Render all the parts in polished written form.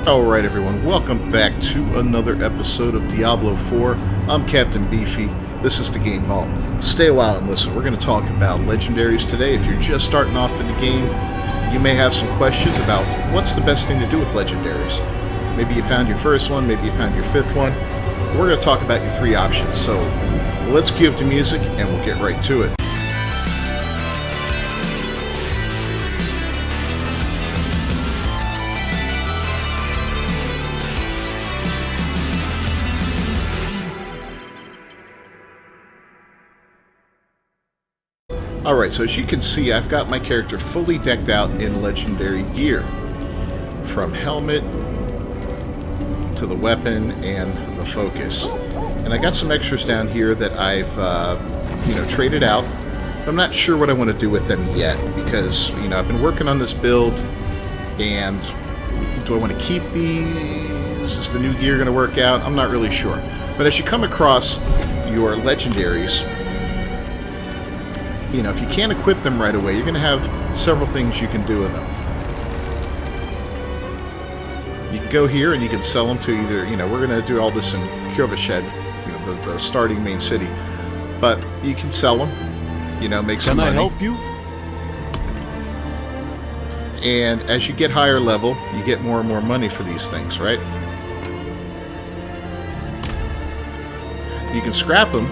Alright everyone, welcome back to another episode of Diablo 4. I'm Captain Beefy. This is the Game Vault. Stay a while and listen. We're going to talk about legendaries today. If you're just starting off in the game, you may have some questions about what's the best thing to do with legendaries. Maybe you found your first one, maybe you found your fifth one. We're going to talk about your three options. So let's cue up the music and we'll get right to it. Alright, so as you can see, I've got my character fully decked out in legendary gear. From helmet to the weapon and the focus. And I got some extras down here that I've, traded out. I'm not sure what I want to do with them yet because, I've been working on this build and do I want to keep these? Is the new gear going to work out? I'm not really sure. But as you come across your legendaries, if you can't equip them right away, you're going to have several things you can do with them. You can go here and you can sell them to either, we're going to do all this in Shed, the starting main city. But you can sell them, make some money. Can I help you? And as you get higher level, you get more and more money for these things, right? You can scrap them.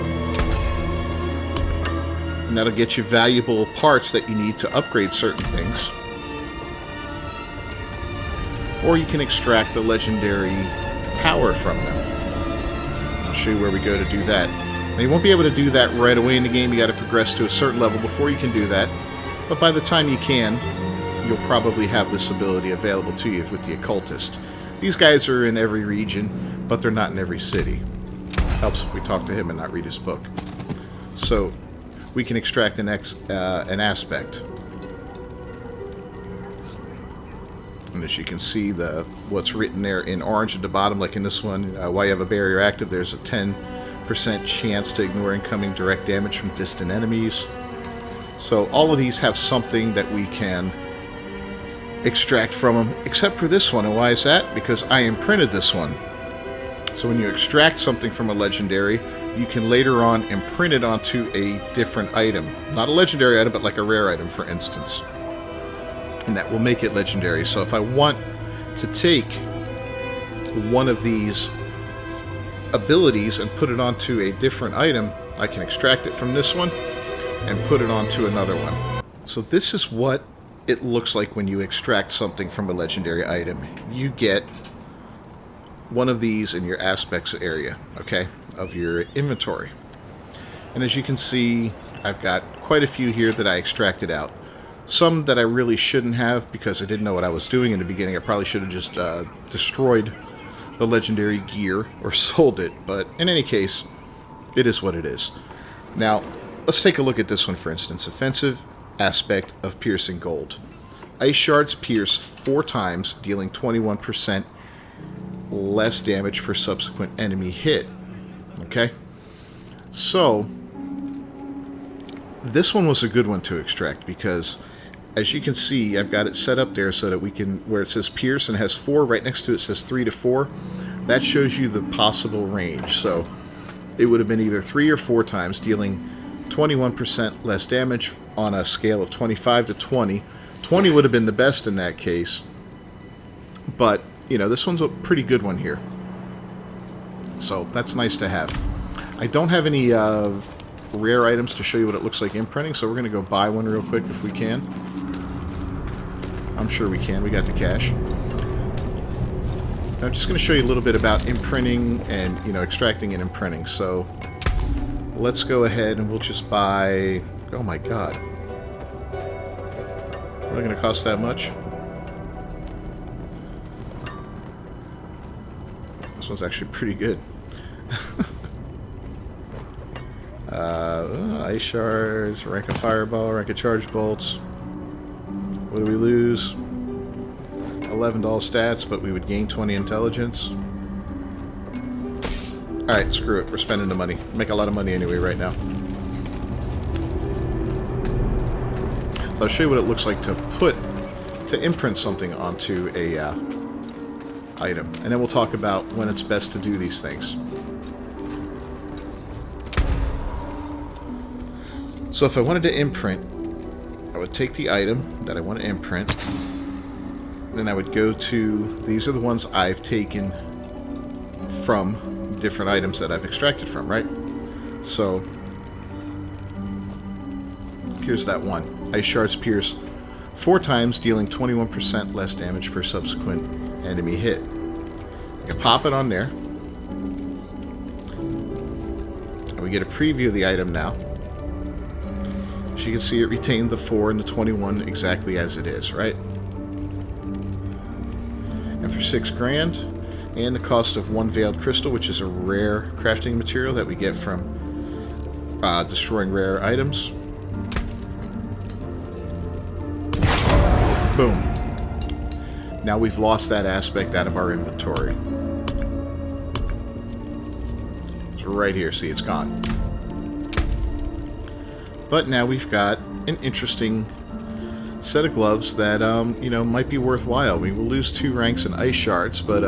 And that'll get you valuable parts that you need to upgrade certain things. Or you can extract the legendary power from them. I'll show you where we go to do that. Now you won't be able to do that right away in the game. You got to progress to a certain level before you can do that. But by the time you can, you'll probably have this ability available to you with the occultist. These guys are in every region, but they're not in every city. Helps if we talk to him and not read his book. So we can extract an aspect. And as you can see, what's written there in orange at the bottom, like in this one, while you have a barrier active, there's a 10% chance to ignore incoming direct damage from distant enemies. So all of these have something that we can extract from them, except for this one. And why is that? Because I imprinted this one. So when you extract something from a legendary, you can later on imprint it onto a different item. Not a legendary item, but like a rare item, for instance. And that will make it legendary. So if I want to take one of these abilities and put it onto a different item, I can extract it from this one and put it onto another one. So this is what it looks like when you extract something from a legendary item. You get one of these in your aspects area, okay, of your inventory. And as you can see, I've got quite a few here that I extracted out. Some that I really shouldn't have because I didn't know what I was doing in the beginning. I probably should have just destroyed the legendary gear or sold it. But in any case, it is what it is. Now, let's take a look at this one, for instance. Offensive aspect of piercing gold. Ice shards pierce 4 times, dealing 21% less damage per subsequent enemy hit. Okay? So, this one was a good one to extract because, as you can see, I've got it set up there so that we can, where it says pierce and has 4, right next to it says 3 to 4. That shows you the possible range. So, it would have been either 3 or 4 times, dealing 21% less damage on a scale of 25 to 20. 20 would have been the best in that case. But, this one's a pretty good one here. So, that's nice to have. I don't have any rare items to show you what it looks like imprinting, so we're going to go buy one real quick if we can. I'm sure we can. We got the cash. I'm just going to show you a little bit about imprinting and, extracting and imprinting. So, let's go ahead and we'll just buy... Oh my god. Really going to cost that much? This one's actually pretty good. Ice shards, rank of fireball, rank of charge bolts. What do we lose? 11 doll stats, but we would gain 20 intelligence. Alright, screw it. We're spending the money. Make a lot of money anyway right now. So I'll show you what it looks like to imprint something onto item. And then we'll talk about when it's best to do these things. So if I wanted to imprint, I would take the item that I want to imprint. Then I would go to, these are the ones I've taken from different items that I've extracted from, right? So here's that one. Ice shards pierce 4 times, dealing 21% less damage per subsequent enemy hit. You can pop it on there. And we get a preview of the item now. As you can see, it retained the 4 and the 21 exactly as it is, right? And for $6,000, and the cost of 1 veiled crystal, which is a rare crafting material that we get from destroying rare items. Boom. Now we've lost that aspect out of our inventory. So right here, see, it's gone. But now we've got an interesting set of gloves that, you know, might be worthwhile. We will lose 2 ranks in ice shards, but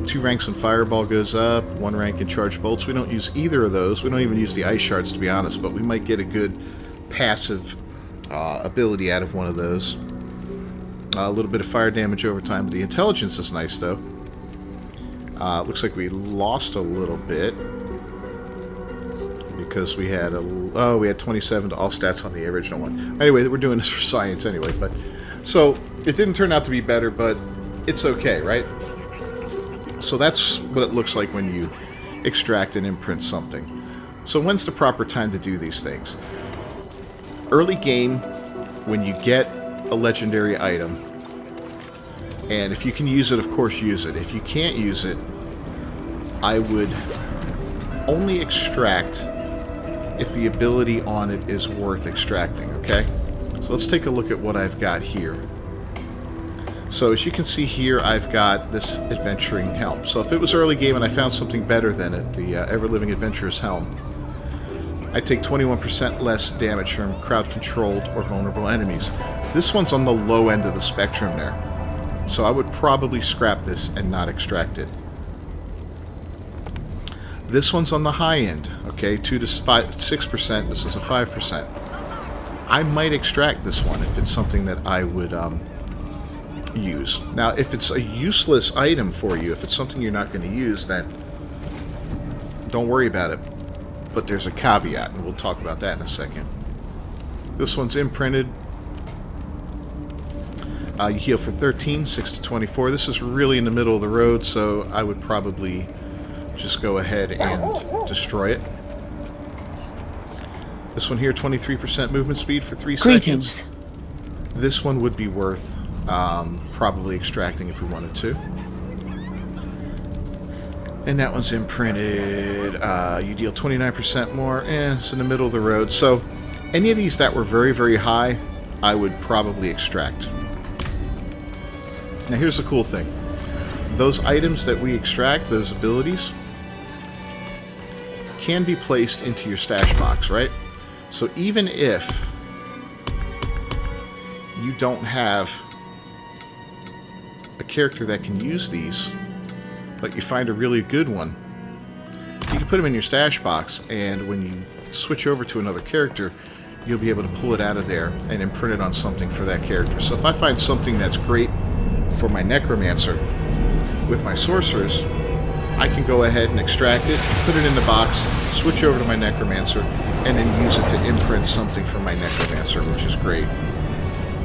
2 ranks in fireball goes up, 1 rank in charged bolts. We don't use either of those. We don't even use the ice shards, to be honest, but we might get a good passive ability out of one of those. A little bit of fire damage over time, but the intelligence is nice, though. Looks like we lost a little bit because we had we had 27 to all stats on the original one. Anyway, we're doing this for science anyway, but so it didn't turn out to be better, but it's okay, right? So that's what it looks like when you extract and imprint something. So when's the proper time to do these things? Early game, when you get a legendary item, and if you can use it, of course use it. If you can't use it, I would only extract if the ability on it is worth extracting, okay? So let's take a look at what I've got here. So as you can see here, I've got this adventuring helm. So if it was early game and I found something better than it, the ever-living adventurer's helm, I take 21% less damage from crowd-controlled or vulnerable enemies. This one's on the low end of the spectrum there. So I would probably scrap this and not extract it. This one's on the high end, okay, 2 to 6%. This is a 5%. I might extract this one if it's something that I would use. Now, if it's a useless item for you, if it's something you're not going to use, then don't worry about it. But there's a caveat, and we'll talk about that in a second. This one's imprinted. You heal for 13, 6 to 24. This is really in the middle of the road, so I would probably just go ahead and destroy it. This one here, 23% movement speed for 3 seconds. This one would be worth probably extracting if we wanted to. And that one's imprinted. You deal 29% more. It's in the middle of the road. So any of these that were very, very high, I would probably extract. Now here's the cool thing. Those items that we extract, those abilities, can be placed into your stash box, right? So even if you don't have a character that can use these, but you find a really good one, you can put them in your stash box, and when you switch over to another character, you'll be able to pull it out of there and imprint it on something for that character. So if I find something that's great for my necromancer with my sorceress, I can go ahead and extract it, put it in the box, switch over to my necromancer, and then use it to imprint something for my necromancer, which is great.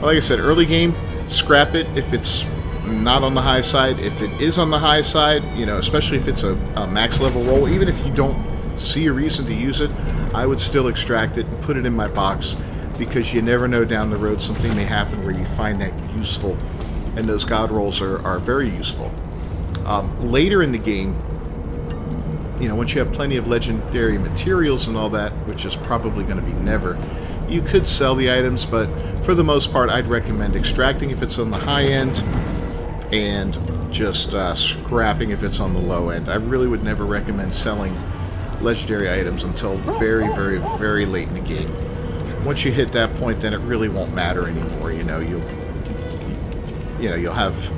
Like I said, early game, scrap it if it's not on the high side. If it is on the high side, you know, especially if it's a max level roll, even if you don't see a reason to use it, I would still extract it and put it in my box, because you never know, down the road something may happen where you find that useful, and those god rolls are very useful. Later in the game, you know, once you have plenty of legendary materials and all that, which is probably going to be never, you could sell the items, but for the most part, I'd recommend extracting if it's on the high end, and just scrapping if it's on the low end. I really would never recommend selling legendary items until very, very, very late in the game. Once you hit that point, then it really won't matter anymore. You know, you'll have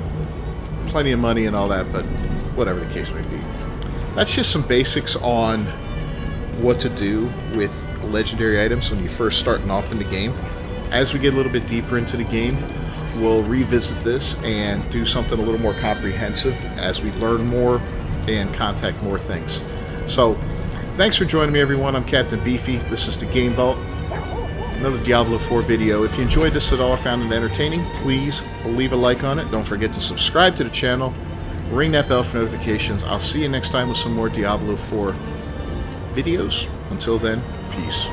plenty of money and all that, but whatever the case may be. That's just some basics on what to do with legendary items when you're first starting off in the game. As we get a little bit deeper into the game, we'll revisit this and do something a little more comprehensive as we learn more and contact more things. So, thanks for joining me, everyone. I'm Captain Beefy. This is the Game Vault. Another Diablo 4 video. If you enjoyed this at all or found it entertaining, please leave a like on it. Don't forget to subscribe to the channel. Ring that bell for notifications. I'll see you next time with some more Diablo 4 videos. Until then, peace.